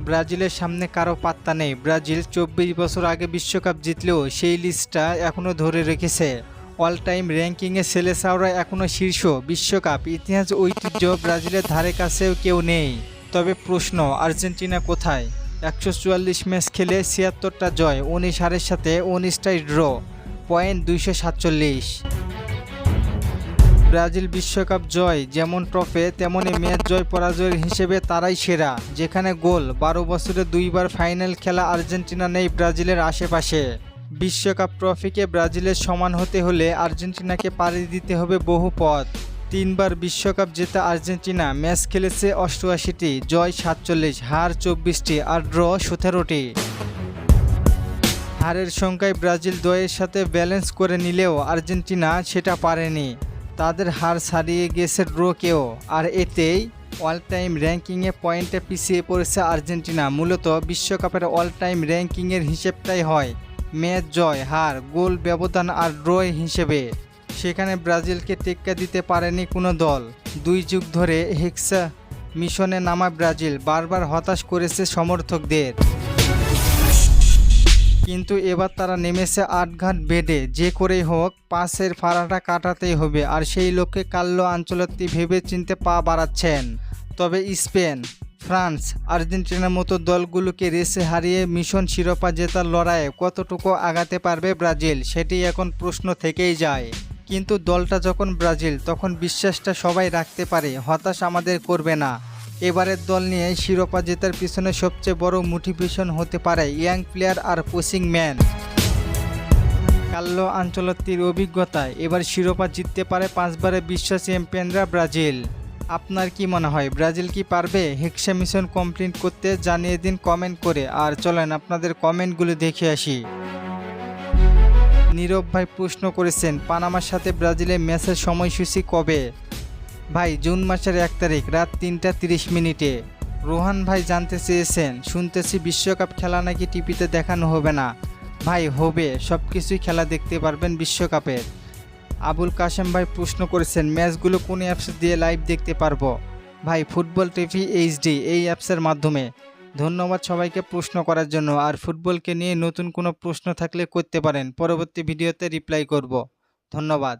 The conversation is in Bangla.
ব্রাজিলের সামনে কারো পাত্তা নেই। ব্রাজিল 24 বছর আগে বিশ্বকাপ জিতলেও সেই লিস্টটা এখনও ধরে রেখেছে। অল টাইম র্যাঙ্কিংয়ে সেলেসাওরা এখনও শীর্ষ। বিশ্বকাপ ইতিহাস ঐতিহ্য ব্রাজিলের ধারে কাছেও কেউ নেই। তবে প্রশ্ন, আর্জেন্টিনা কোথায়? 144 ম্যাচ খেলে 76টা জয়, 19 হারের সাথে 19টাই ড্র, পয়েন্ট 247। ব্রাজিল বিশ্বকাপ জয় যেমন ট্রফি, তেমনি ম্যাচ জয় পরাজয়ের হিসেবে তারাই সেরা। যেখানে গোল, 12 বছরে 2বার ফাইনাল খেলা আর্জেন্টিনা নেই ব্রাজিলের আশেপাশে। বিশ্বকাপ ট্রফিকে ব্রাজিলের সমান হতে হলে আর্জেন্টিনাকে পাড়ি দিতে হবে বহু পথ। 3বার বিশ্বকাপ জেতা আর্জেন্টিনা ম্যাচ খেলেছে 88টি, জয় 47, হার 24টি আর ড্র 17টি। হারের সংখ্যায় ব্রাজিল দয়ের সাথে ব্যালেন্স করে নিলেও আর্জেন্টিনা সেটা পারেনি। তাদের হার ছাড়িয়ে গেছে ড্রকেও, আর এতেই অল টাইম র্যাঙ্কিংয়ে পয়েন্টে পিছিয়ে পড়েছে আর্জেন্টিনা। মূলত বিশ্বকাপের অল টাইম র্যাঙ্কিংয়ের হিসেবটাই হয় ম্যাচ জয়, হার, গোল ব্যবধান আর ড্র হিসেবে। সেখানে ব্রাজিলকে টেক্কা দিতে পারেনি কোনো দল। 2 যুগ ধরে হেক্সা মিশনে নামা ব্রাজিল বারবার হতাশ করেছে সমর্থকদের। কিন্তু এবার তারা নেমেছে আটঘাট বেডে। যে করেই হোক পাসের ফাড়াটা কাটাতেই হবে, আর সেই লক্ষ্যে কার্লো আনচেলত্তি ভেবে চিনতে পা বাড়াচ্ছেন। তবে স্পেন, ফ্রান্স, আর্জেন্টিনার মতো দলগুলোকে রেসে হারিয়ে মিশন শিরোপা জেতার লড়াইয়ে কতটুকু আগাতে পারবে ব্রাজিল, সেটি এখন প্রশ্ন থেকেই যায়। কিন্তু দলটা যখন ব্রাজিল, তখন বিশ্বাসটা সবাই রাখতে পারে, হতাশ আমাদের করবে না। এবারের দল নিয়ে শিরোপা জেতার পিছনে সবচেয়ে বড় মোটিভেশন হতে পারে ইয়াং প্লেয়ার আর কোচিং ম্যান। কার্লো আনচেলত্তির অভিজ্ঞতায় এবার শিরোপা জিততে পারে 5বারের বিশ্ব চ্যাম্পিয়নরা ব্রাজিল। আপনার কি মনে হয়, ব্রাজিল কি পারবে হেক্সা মিশন কমপ্লিট করতে? জানিয়ে দিন কমেন্ট করে। আর চলেন আপনাদের কমেন্টগুলো দেখে আসি। নীরব ভাই প্রশ্ন করেছেন, পানামার সাথে ব্রাজিলের ম্যাচের সময়সূচি কবে? ভাই জুন মাসের 1 তারিখ রাত 3টা 30 মিনিটে। রোহান ভাই জানতে চেয়েছেন, শুনতেছি বিশ্বকাপ খেলা নাকি টিভিতে দেখানো হবে না। ভাই হবে, সব কিছুই খেলা দেখতে পারবেন বিশ্বকাপের। আবুল কাশেম ভাই প্রশ্ন করেছেন, ম্যাচগুলো কোন অ্যাপস দিয়ে লাইভ দেখতে পারবো? ভাই ফুটবল টিভি HD এই অ্যাপসের মাধ্যমে। ধন্যবাদ সবাইকে প্রশ্ন করার জন্য। আর ফুটবলকে নিয়ে নতুন কোনো প্রশ্ন থাকলে করতে পারেন, পরবর্তী ভিডিওতে রিপ্লাই করব। ধন্যবাদ।